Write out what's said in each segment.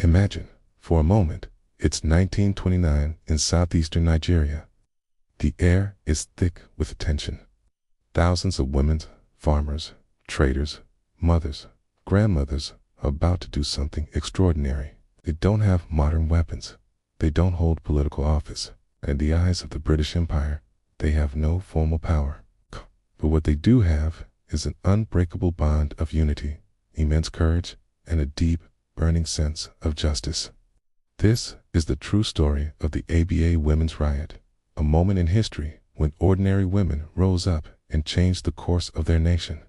Imagine, for a moment, it's 1929 in southeastern Nigeria. The air is thick with tension. Thousands of women, farmers, traders, mothers, grandmothers are about to do something extraordinary. They don't have modern weapons. They don't hold political office. In the eyes of the British Empire, they have no formal power. But what they do have is an unbreakable bond of unity, immense courage, and a deep, burning sense of justice. This is the true story of the ABA Women's Riot, a moment in history when ordinary women rose up and changed the course of their nation.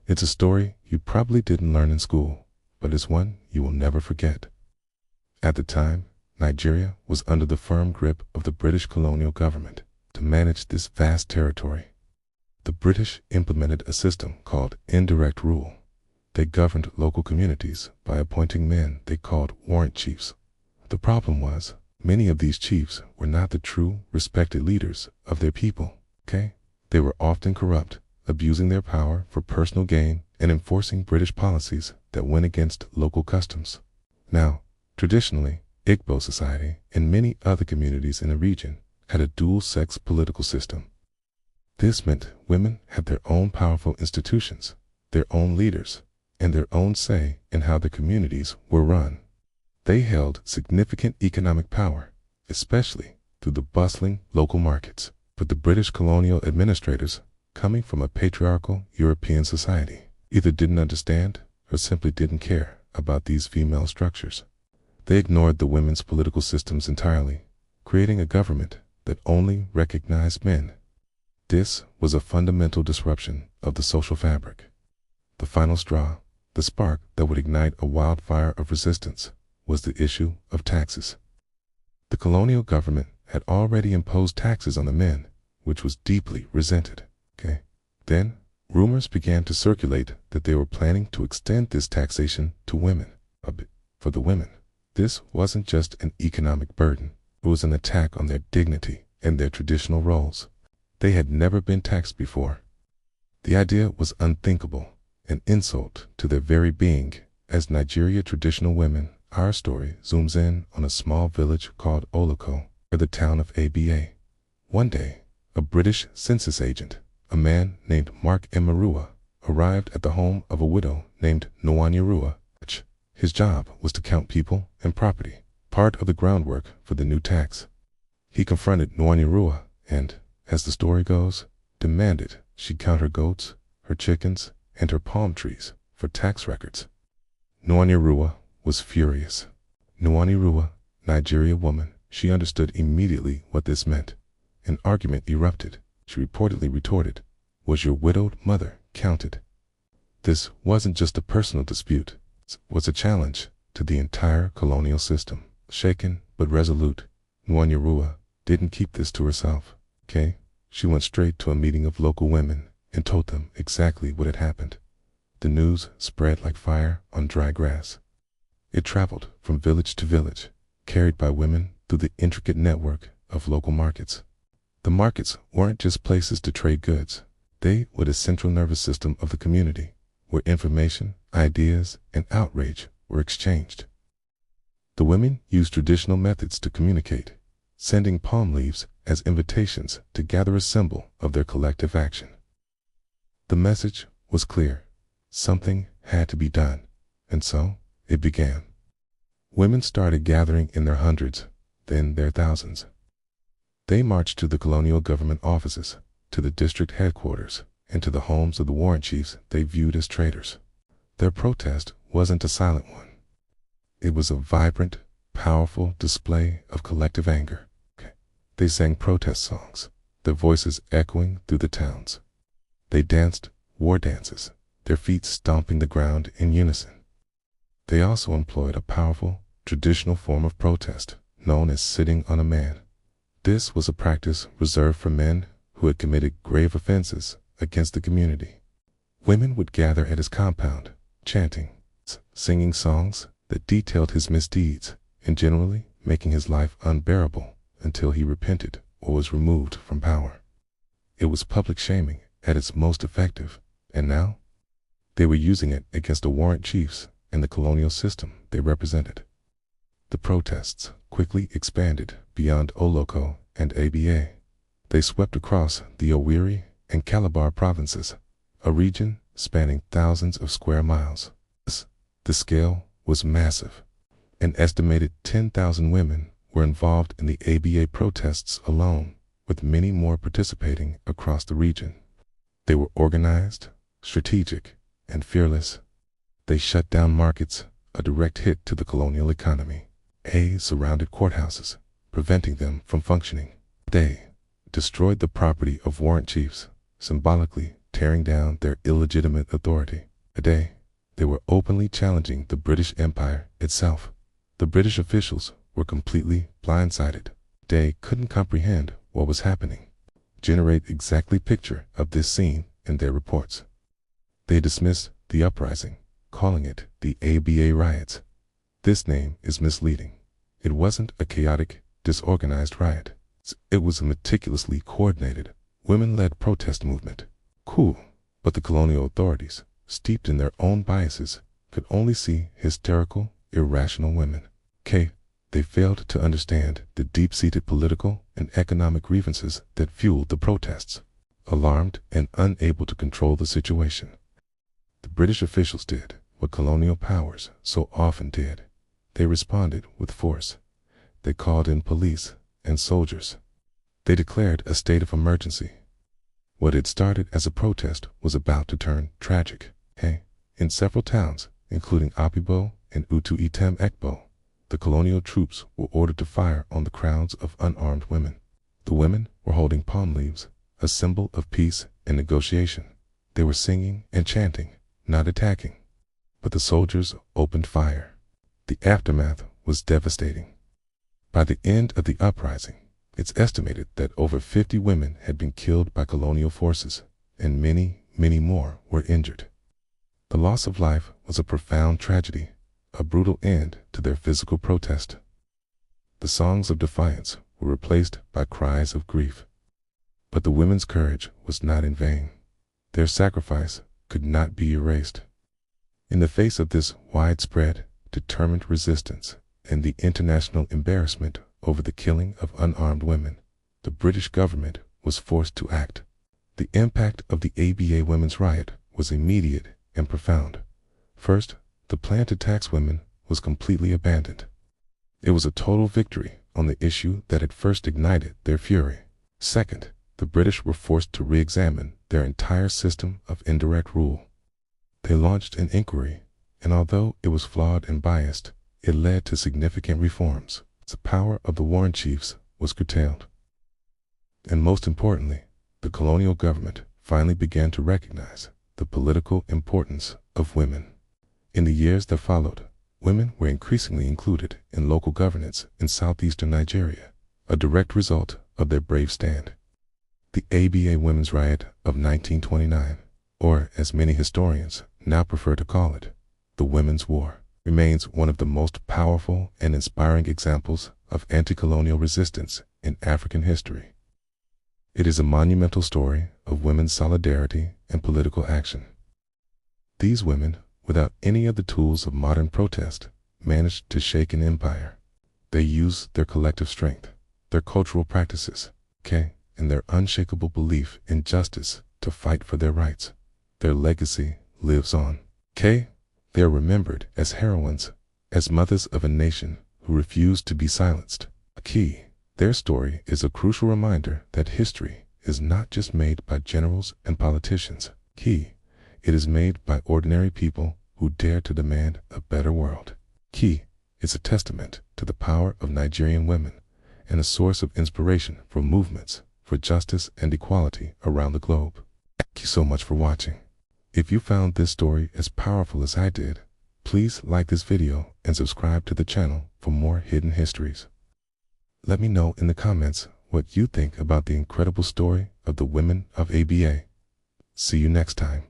It's a story you probably didn't learn in school, but it's one you will never forget. At the time, Nigeria was under the firm grip of the British colonial government. To manage this vast territory, the British implemented a system called indirect rule. They governed local communities by appointing men they called warrant chiefs. The problem was, many of these chiefs were not the true, respected leaders of their people. They were often corrupt, abusing their power for personal gain and enforcing British policies that went against local customs. Now, traditionally, Igbo society and many other communities in the region had a dual-sex political system. This meant women had their own powerful institutions, their own leaders, and their own say in how their communities were run. They held significant economic power, especially through the bustling local markets. But the British colonial administrators, coming from a patriarchal European society, either didn't understand or simply didn't care about these female structures. They ignored the women's political systems entirely, creating a government that only recognized men. This was a fundamental disruption of the social fabric. The final straw, the spark that would ignite a wildfire of resistance, was the issue of taxes. The colonial government had already imposed taxes on the men, which was deeply resented. Then, rumors began to circulate that they were planning to extend this taxation to women. For the women, this wasn't just an economic burden. It was an attack on their dignity and their traditional roles. They had never been taxed before. The idea was unthinkable, an insult to their very being. As Nigeria traditional women, our story zooms in on a small village called Oloko, or the town of ABA. One day, a British census agent, a man named Mark Emarua, arrived at the home of a widow named Nwanyarua. His job was to count people and property, part of the groundwork for the new tax. He confronted Nwanyarua and, as the story goes, demanded she count her goats, her chickens, and her palm trees for tax records. Nwanyarua was furious. Nwanyarua, Nigeria woman, she understood immediately what this meant. An argument erupted. She reportedly retorted, "Was your widowed mother counted?" This wasn't just a personal dispute. It was a challenge to the entire colonial system. Shaken but resolute, Nwanyarua didn't keep this to herself. She went straight to a meeting of local women and told them exactly what had happened. The news spread like fire on dry grass. It traveled from village to village, carried by women through the intricate network of local markets. The markets weren't just places to trade goods. They were the central nervous system of the community, where information, ideas, and outrage were exchanged. The women used traditional methods to communicate, sending palm leaves as invitations to gather a symbol of their collective action. The message was clear. Something had to be done, and so it began. Women started gathering in their hundreds, then their thousands. They marched to the colonial government offices, to the district headquarters, and to the homes of the warrant chiefs they viewed as traitors. Their protest wasn't a silent one. It was a vibrant, powerful display of collective anger. They sang protest songs, their voices echoing through the towns. They danced war dances, their feet stomping the ground in unison. They also employed a powerful, traditional form of protest known as sitting on a man. This was a practice reserved for men who had committed grave offenses against the community. Women would gather at his compound, chanting, singing songs that detailed his misdeeds, and generally making his life unbearable until he repented or was removed from power. It was public shaming at its most effective, and now they were using it against the warrant chiefs and the colonial system they represented. The protests quickly expanded beyond Oloko and ABA. They swept across the Owerri and Calabar provinces, a region spanning thousands of square miles. The scale was massive. An estimated 10,000 women were involved in the ABA protests alone, with many more participating across the region. They were organized, strategic, and fearless. They shut down markets, a direct hit to the colonial economy. They surrounded courthouses, preventing them from functioning. They destroyed the property of warrant chiefs, symbolically tearing down their illegitimate authority. Today, they were openly challenging the British Empire itself. The British officials were completely blindsided. They couldn't comprehend what was happening. Generate exactly picture of this scene in their reports. They dismissed the uprising, calling it the ABA riots. This name is misleading. It wasn't a chaotic, disorganized riot. It was a meticulously coordinated, women-led protest movement. Cool, but the colonial authorities, steeped in their own biases, could only see hysterical, irrational women. They failed to understand the deep-seated political and economic grievances that fueled the protests. Alarmed and unable to control the situation, the British officials did what colonial powers so often did. They responded with force. They called in police and soldiers. They declared a state of emergency. What had started as a protest was about to turn tragic. In several towns, including Apibo and Utu Item Ekbo, the colonial troops were ordered to fire on the crowds of unarmed women. The women were holding palm leaves, a symbol of peace and negotiation. They were singing and chanting, not attacking. But the soldiers opened fire. The aftermath was devastating. By the end of the uprising, it's estimated that over 50 women had been killed by colonial forces, and many, many more were injured. The loss of life was a profound tragedy, a brutal end to their physical protest. The songs of defiance were replaced by cries of grief. But the women's courage was not in vain. Their sacrifice could not be erased. In the face of this widespread, determined resistance and the international embarrassment over the killing of unarmed women, the British government was forced to act. The impact of the ABA women's riot was immediate and profound. First, the plan to tax women was completely abandoned. It was a total victory on the issue that had first ignited their fury. Second, the British were forced to re-examine their entire system of indirect rule. They launched an inquiry, and although it was flawed and biased, it led to significant reforms. The power of the warrant chiefs was curtailed. And most importantly, the colonial government finally began to recognize the political importance of women. In the years that followed, women were increasingly included in local governance in southeastern Nigeria, a direct result of their brave stand. The ABA Women's Riot of 1929, or as many historians now prefer to call it, the Women's War, remains one of the most powerful and inspiring examples of anti-colonial resistance in African history. It is a monumental story of women's solidarity and political action. These women, without any of the tools of modern protest, managed to shake an empire. They used their collective strength, their cultural practices, and their unshakable belief in justice to fight for their rights. Their legacy lives on. They are remembered as heroines, as mothers of a nation who refused to be silenced. Their story is a crucial reminder that history is not just made by generals and politicians. It is made by ordinary people who dare to demand a better world. It's a testament to the power of Nigerian women and a source of inspiration for movements for justice and equality around the globe. Thank you so much for watching. If you found this story as powerful as I did, please like this video and subscribe to the channel for more hidden histories. Let me know in the comments what you think about the incredible story of the women of ABA. See you next time.